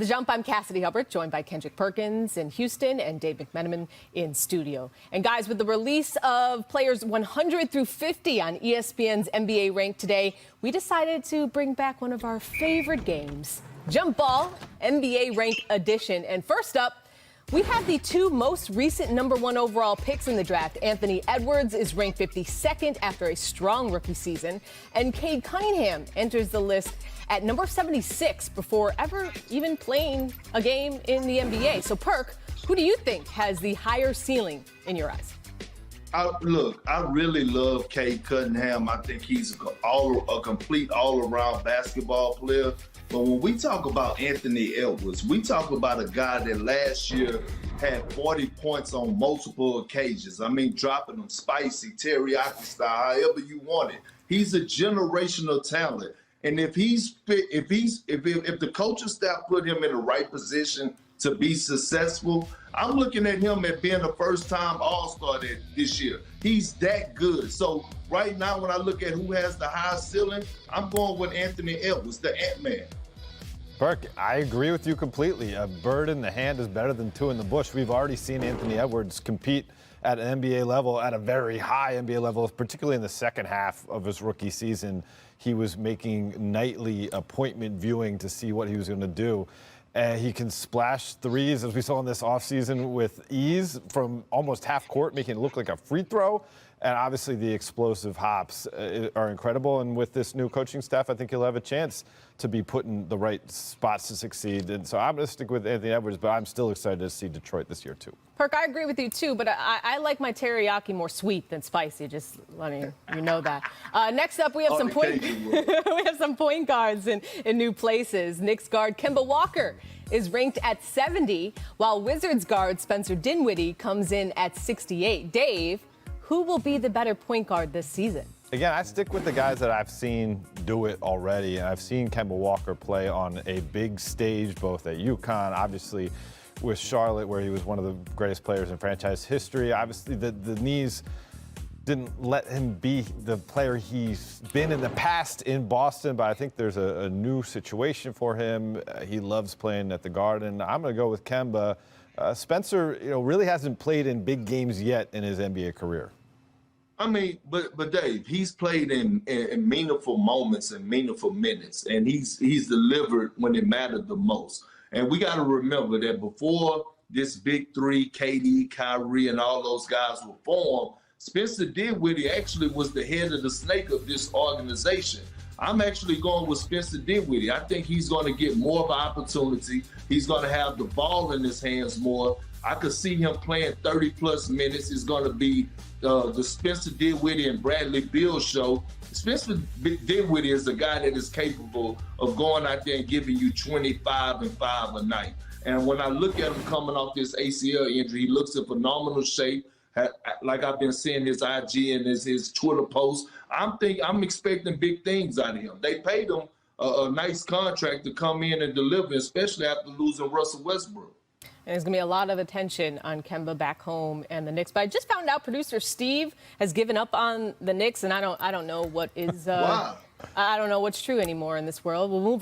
The Jump, I'm Cassidy Hubbard, joined by Kendrick Perkins in Houston and Dave McMenamin in studio. And guys, with the release of players 100 through 50 on ESPN's NBA Rank today, we decided to bring back one of our favorite games, Jump Ball, NBA Rank Edition. And first up, we have the two most recent #1 overall picks in the draft. Anthony Edwards is ranked 52nd after a strong rookie season, and Cade Cunningham enters the list at number 76 before ever even playing a game in the NBA. So, Perk, who do you think has the higher ceiling in your eyes? Look, I really love Cade Cunningham. I think he's a complete all-around basketball player. But when we talk about Anthony Edwards, we talk about a guy that last year had 40 points on multiple occasions. I mean, dropping them spicy, teriyaki style, however you want it. He's a generational talent. And if the coaching staff put him in the right position to be successful, I'm looking at him as being a first-time All-Star this year. He's that good. So right now, when I look at who has the highest ceiling, I'm going with Anthony Edwards, the Ant-Man. Perk, I agree with you completely. A bird in the hand is better than two in the bush. We've already seen Anthony Edwards compete at an NBA level, at a very high NBA level, particularly in the second half of his rookie season. He was making nightly appointment viewing to see what he was going to do. He can splash threes, as we saw in this offseason, with ease from almost half court, making it look like a free throw. And obviously the explosive hops are incredible. And with this new coaching staff, I think he'll have a chance to be put in the right spots to succeed. And so I'm going to stick with Anthony Edwards, but I'm still excited to see Detroit this year, too. Perk, I agree with you, too, but I like my teriyaki more sweet than spicy. Just letting you know that. Next up, we have some point guards in new places. Knicks guard Kemba Walker is ranked at 70, while Wizards guard Spencer Dinwiddie comes in at 68. Dave, who will be the better point guard this season? Again, I stick with the guys that I've seen do it already. And I've seen Kemba Walker play on a big stage, both at UConn, obviously with Charlotte, where he was one of the greatest players in franchise history. Obviously, the knees didn't let him be the player he's been in the past in Boston, but I think there's a new situation for him. He loves playing at the Garden. I'm going to go with Kemba. Spencer, really hasn't played in big games yet in his NBA career. I mean, but Dave, he's played in meaningful moments and meaningful minutes, and he's delivered when it mattered the most. And we got to remember that before this big three, KD, Kyrie, and all those guys were formed, Spencer Dinwiddie actually was the head of the snake of this organization. I'm actually going with Spencer Dinwiddie. I think he's going to get more of an opportunity. He's going to have the ball in his hands more. I could see him playing 30-plus minutes. It's going to be the Spencer Dinwiddie and Bradley Beal show. Spencer Dinwiddie is a guy that is capable of going out there and giving you 25 and 5 a night. And when I look at him coming off this ACL injury, he looks in phenomenal shape. Like I've been seeing his IG and his Twitter posts, I'm expecting big things out of him. They paid him a nice contract to come in and deliver, especially after losing Russell Westbrook. And there's going to be a lot of attention on Kemba back home and the Knicks. But I just found out producer Steve has given up on the Knicks, and I don't know what is. Wow. I don't know what's true anymore in this world. We'll move on.